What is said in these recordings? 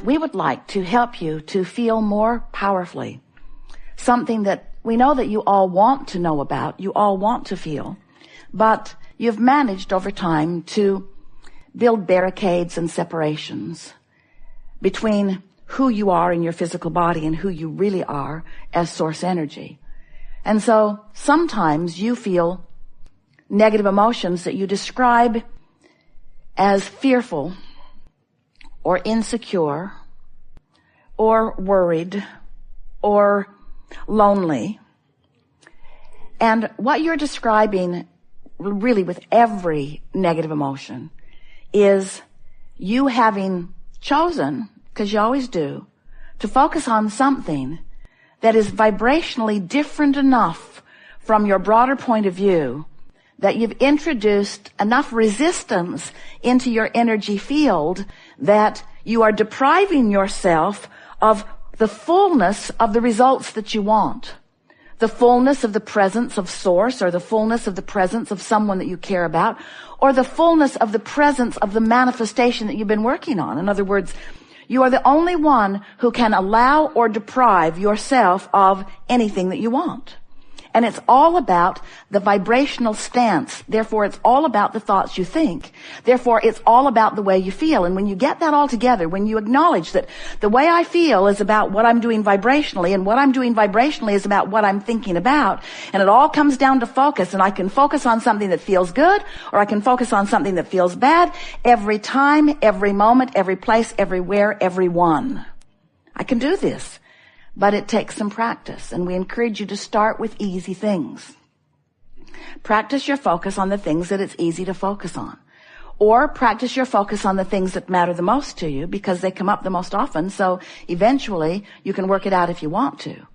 we would like to help you to feel more powerfully. Something that we know that you all want to know about, you all want to feel, but you've managed over time to build barricades and separations between who you are in your physical body and who you really are as source energy. And so sometimes you feel negative emotions that you describe as fearful or insecure or worried or lonely. And what you're describing really with every negative emotion is you having chosen, because you always do, to focus on something that is vibrationally different enough from your broader point of view that you've introduced enough resistance into your energy field that you are depriving yourself of the fullness of the results that you want. The fullness of the presence of source, or the fullness of the presence of someone that you care about, or the fullness of the presence of the manifestation that you've been working on. In other words, you are the only one who can allow or deprive yourself of anything that you want. And it's all about the vibrational stance. Therefore, it's all about the thoughts you think. Therefore, it's all about the way you feel. And when you get that all together, when you acknowledge that the way I feel is about what I'm doing vibrationally, and what I'm doing vibrationally is about what I'm thinking about, and it all comes down to focus, and I can focus on something that feels good, or I can focus on something that feels bad, every time, every moment, every place, everywhere, everyone. I can do this. But it takes some practice, and we encourage you to start with easy things. Practice your focus on the things that it's easy to focus on. Or practice your focus on the things that matter the most to you, because they come up the most often, so eventually you can work it out if you want to.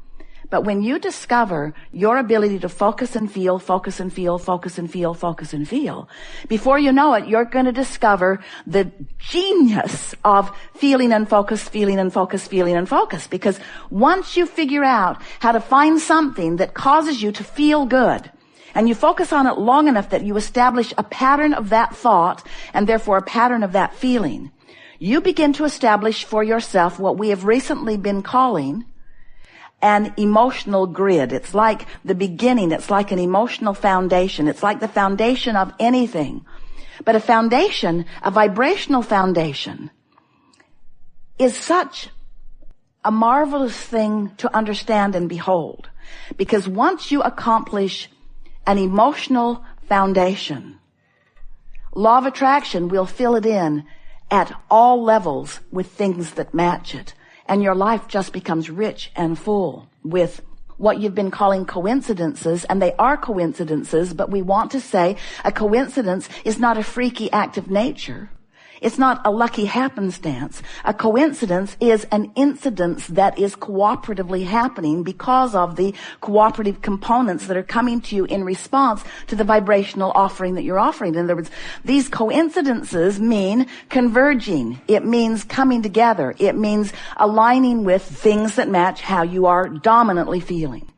But when you discover your ability to focus and feel, focus and feel, focus and feel, focus and feel, before you know it, you're going to discover the genius of feeling and focus, feeling and focus, feeling and focus. Because once you figure out how to find something that causes you to feel good, and you focus on it long enough that you establish a pattern of that thought, and therefore a pattern of that feeling, you begin to establish for yourself what we have recently been calling an emotional grid. It's like the beginning. It's like an emotional foundation. It's like the foundation of anything. But a foundation, a vibrational foundation, is such a marvelous thing to understand and behold. Because once you accomplish an emotional foundation, law of attraction will fill it in at all levels with things that match it. And your life just becomes rich and full with what you've been calling coincidences, and they are coincidences, but we want to say a coincidence is not a freaky act of nature. It's not a lucky happenstance. A coincidence is an incidence that is cooperatively happening because of the cooperative components that are coming to you in response to the vibrational offering that you're offering. In other words, these coincidences mean converging. It means coming together. It means aligning with things that match how you are dominantly feeling.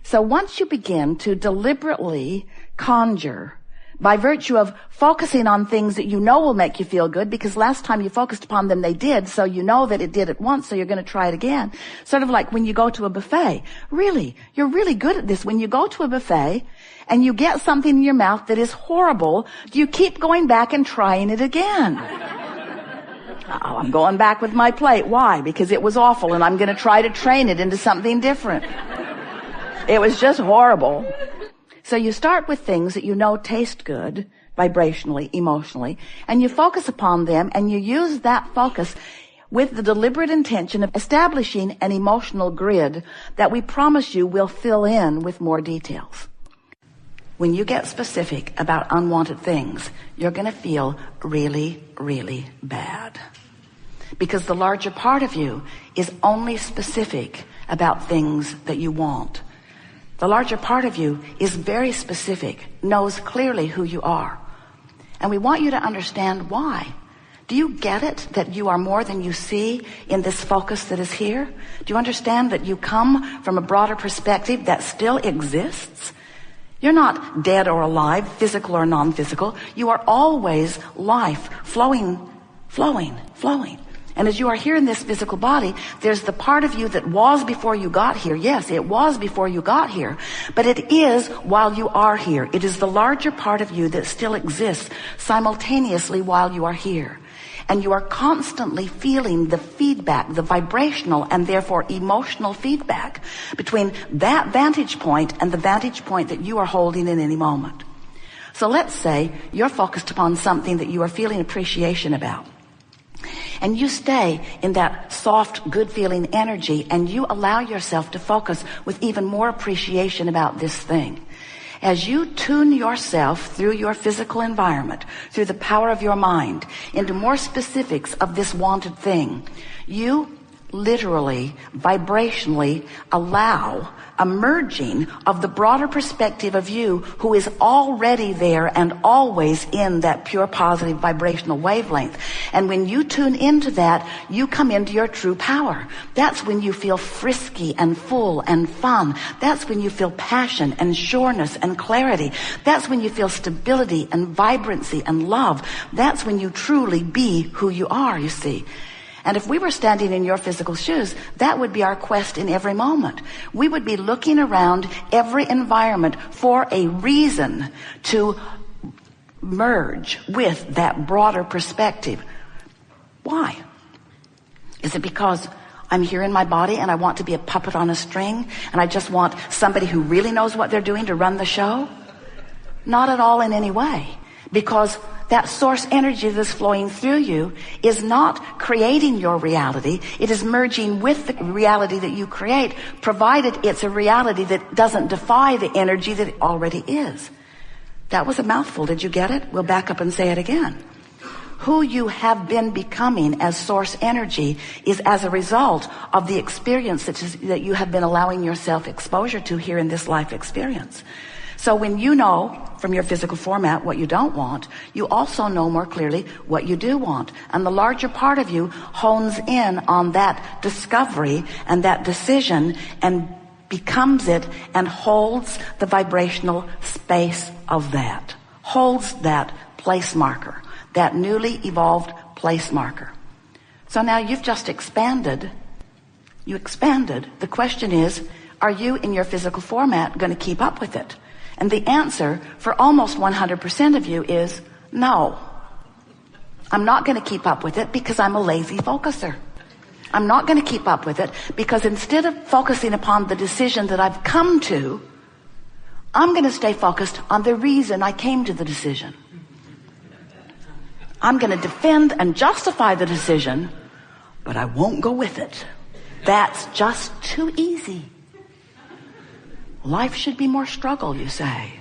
So once you begin to deliberately conjure by virtue of focusing on things that you know will make you feel good, because last time you focused upon them, they did, so you know that it did it once, so you're going to try it again. Sort of like when you go to a buffet. Really, you're really good at this. When you go to a buffet and you get something in your mouth that is horrible, do you keep going back and trying it again? Oh, I'm going back with my plate. Why? Because it was awful, and I'm going to try to train it into something different. It was just horrible. So you start with things that you know taste good, vibrationally, emotionally, and you focus upon them, and you use that focus with the deliberate intention of establishing an emotional grid that we promise you will fill in with more details. When you get specific about unwanted things, you're going to feel really, really bad. Because the larger part of you is only specific about things that you want. The larger part of you is very specific, knows clearly who you are. And we want you to understand why. Do you get it that you are more than you see in this focus that is here? Do you understand that you come from a broader perspective that still exists? You're not dead or alive, physical or non-physical. You are always life, flowing. And as you are here in this physical body, there's the part of you that was before you got here. Yes, it was before you got here, but it is while you are here. It is the larger part of you that still exists simultaneously while you are here. And you are constantly feeling the feedback, the vibrational and therefore emotional feedback between that vantage point and the vantage point that you are holding in any moment. So let's say you're focused upon something that you are feeling appreciation about. And you stay in that soft, good feeling energy, and you allow yourself to focus with even more appreciation about this thing. As you tune yourself through your physical environment, through the power of your mind, into more specifics of this wanted thing, you literally, vibrationally allow a merging of the broader perspective of you who is already there and always in that pure positive vibrational wavelength. And when you tune into that, you come into your true power. That's when you feel frisky and full and fun. That's when you feel passion and sureness and clarity. That's when you feel stability and vibrancy and love. That's when you truly be who you are, you see. And if we were standing in your physical shoes, that would be our quest in every moment. We would be looking around every environment for a reason to merge with that broader perspective. Why? Is it because I'm here in my body and I want to be a puppet on a string and I just want somebody who really knows what they're doing to run the show? Not at all in any way. Because that source energy that's flowing through you is not creating your reality. It is merging with the reality that you create, provided it's a reality that doesn't defy the energy that it already is. That was a mouthful. Did you get it? We'll back up and say it again. Who you have been becoming as source energy is as a result of the experience that you have been allowing yourself exposure to here in this life experience. So when you know from your physical format what you don't want, you also know more clearly what you do want. And the larger part of you hones in on that discovery and that decision and becomes it and holds the vibrational space of that. Holds that place marker, that newly evolved place marker. So now you've just expanded. You expanded. The question is, are you in your physical format going to keep up with it? And the answer for almost 100% of you is no. I'm not going to keep up with it because I'm a lazy focuser. I'm not going to keep up with it because instead of focusing upon the decision that I've come to, I'm going to stay focused on the reason I came to the decision. I'm going to defend and justify the decision, but I won't go with it. That's just too easy. Life should be more struggle, you say.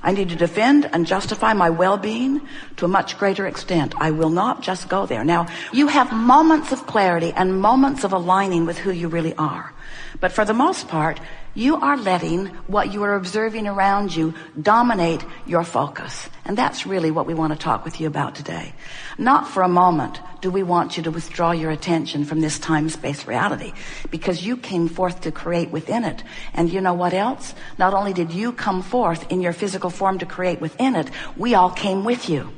I need to defend and justify my well-being to a much greater extent. I will not just go there. Now, you have moments of clarity and moments of aligning with who you really are. But for the most part, you are letting what you are observing around you dominate your focus. And that's really what we want to talk with you about today. Not for a moment do we want you to withdraw your attention from this time-space reality, because you came forth to create within it. And you know what else? Not only did you come forth in your physical form to create within it, we all came with you.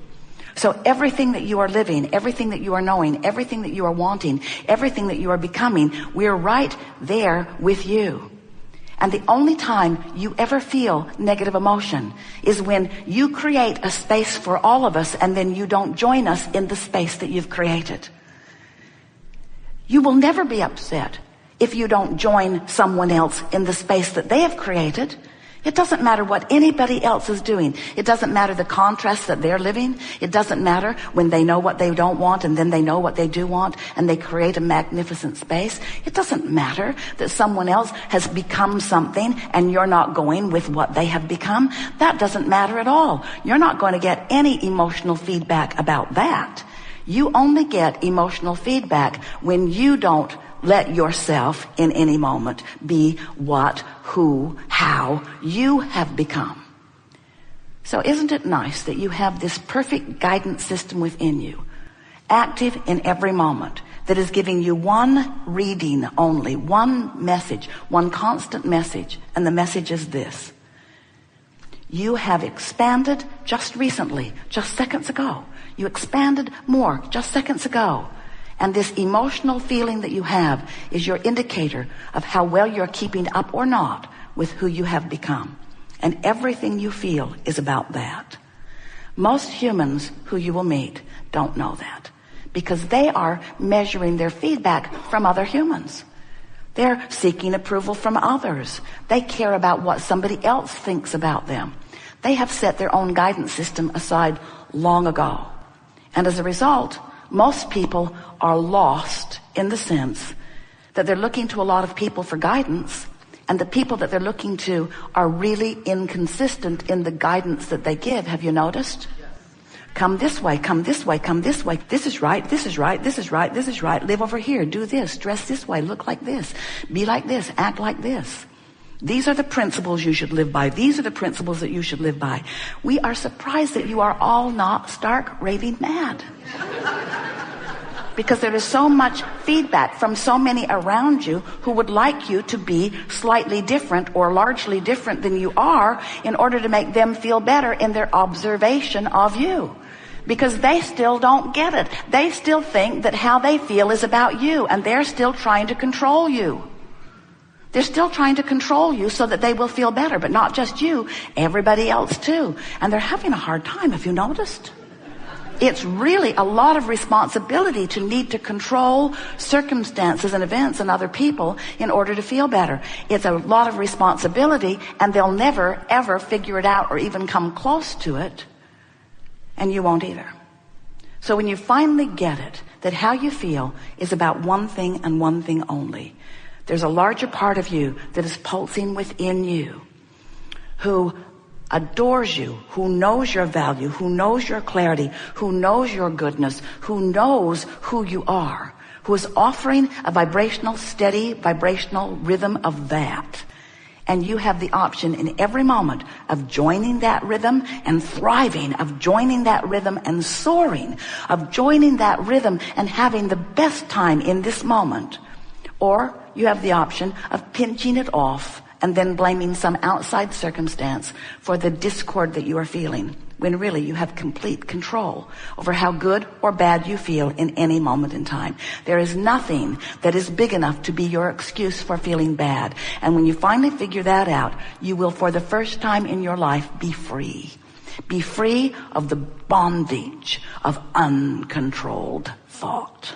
So everything that you are living, everything that you are knowing, everything that you are wanting, everything that you are becoming, we're right there with you. And the only time you ever feel negative emotion is when you create a space for all of us and then you don't join us in the space that you've created. You will never be upset if you don't join someone else in the space that they have created. It doesn't matter what anybody else is doing. It doesn't matter the contrast that they're living. It doesn't matter when they know what they don't want and then they know what they do want and they create a magnificent space. It doesn't matter that someone else has become something and you're not going with what they have become. That doesn't matter at all. You're not going to get any emotional feedback about that. You only get emotional feedback when you don't let yourself in any moment be what, who, how you have become. So isn't it nice that you have this perfect guidance system within you, active in every moment, that is giving you one reading only, one message, one constant message, and the message is this. You have expanded just recently, just seconds ago. You expanded more just seconds ago. And this emotional feeling that you have is your indicator of how well you're keeping up or not with who you have become. And everything you feel is about that. Most humans who you will meet don't know that, because they are measuring their feedback from other humans. They're seeking approval from others. They care about what somebody else thinks about them. They have set their own guidance system aside long ago. And as a result, most people are lost in the sense that they're looking to a lot of people for guidance, and the people that they're looking to are really inconsistent in the guidance that they give. Have you noticed? Come this way, come this way, come this way. This is right, this is right, this is right, this is right. Live over here, do this, dress this way, look like this, be like this, act like this. These are the principles you should live by. These are the principles that you should live by. We are surprised that you are all not stark raving mad. Because there is so much feedback from so many around you who would like you to be slightly different or largely different than you are in order to make them feel better in their observation of you. Because they still don't get it. They still think that how they feel is about you, and they're still trying to control you. They're still trying to control you so that they will feel better, but not just you, everybody else too. And they're having a hard time, have you noticed? It's really a lot of responsibility to need to control circumstances and events and other people in order to feel better. It's a lot of responsibility, and they'll never, ever figure it out or even come close to it. And you won't either. So when you finally get it, that how you feel is about one thing and one thing only, there's a larger part of you that is pulsing within you, who adores you, who knows your value, who knows your clarity, who knows your goodness, who knows who you are, who is offering a vibrational, steady, vibrational rhythm of that. And you have the option in every moment of joining that rhythm and thriving, of joining that rhythm and soaring, of joining that rhythm and having the best time in this moment. Or you have the option of pinching it off and then blaming some outside circumstance for the discord that you are feeling, when really you have complete control over how good or bad you feel in any moment in time. There is nothing that is big enough to be your excuse for feeling bad. And when you finally figure that out, you will, for the first time in your life, be free. Be free of the bondage of uncontrolled thought.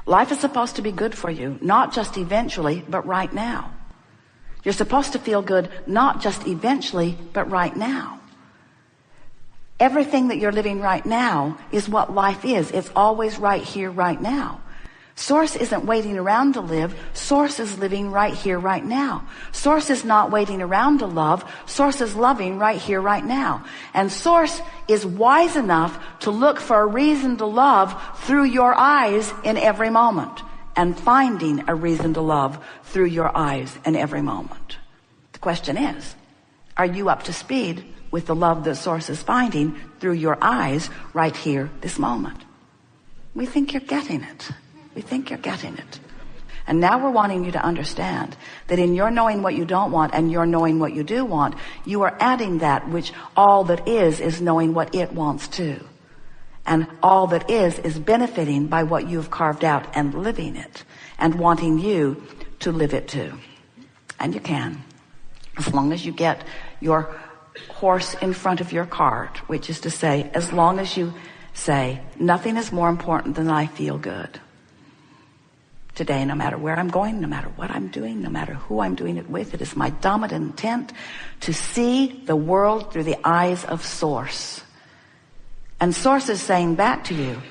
Life is supposed to be good for you, not just eventually, but right now. You're supposed to feel good, not just eventually, but right now. Everything that you're living right now is what life is. It's always right here, right now. Source isn't waiting around to live. Source is living right here, right now. Source is not waiting around to love. Source is loving right here, right now. And Source is wise enough to look for a reason to love through your eyes in every moment, and finding a reason to love through your eyes in every moment. The question is, are you up to speed with the love that Source is finding through your eyes right here, this moment? We think you're getting it. We think you're getting it. And now we're wanting you to understand that in your knowing what you don't want and your knowing what you do want, you are adding that which all that is knowing what it wants too. And all that is benefiting by what you've carved out and living it and wanting you to live it too. And you can, as long as you get your horse in front of your cart, which is to say, as long as you say, nothing is more important than I feel good. Today, no matter where I'm going, no matter what I'm doing, no matter who I'm doing it with, it is my dominant intent to see the world through the eyes of Source. And Source is saying back to you,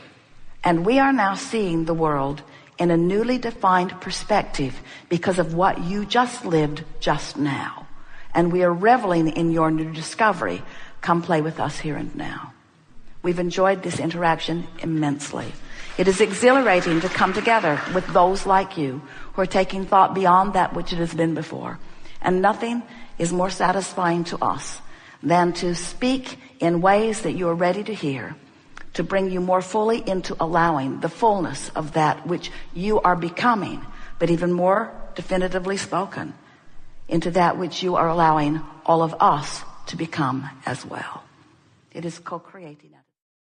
and we are now seeing the world in a newly defined perspective because of what you just lived just now. And we are reveling in your new discovery. Come play with us here and now. We've enjoyed this interaction immensely. It is exhilarating to come together with those like you who are taking thought beyond that which it has been before. And nothing is more satisfying to us than to speak in ways that you are ready to hear, to bring you more fully into allowing the fullness of that which you are becoming, but even more definitively spoken, into that which you are allowing all of us to become as well. It is co-creating.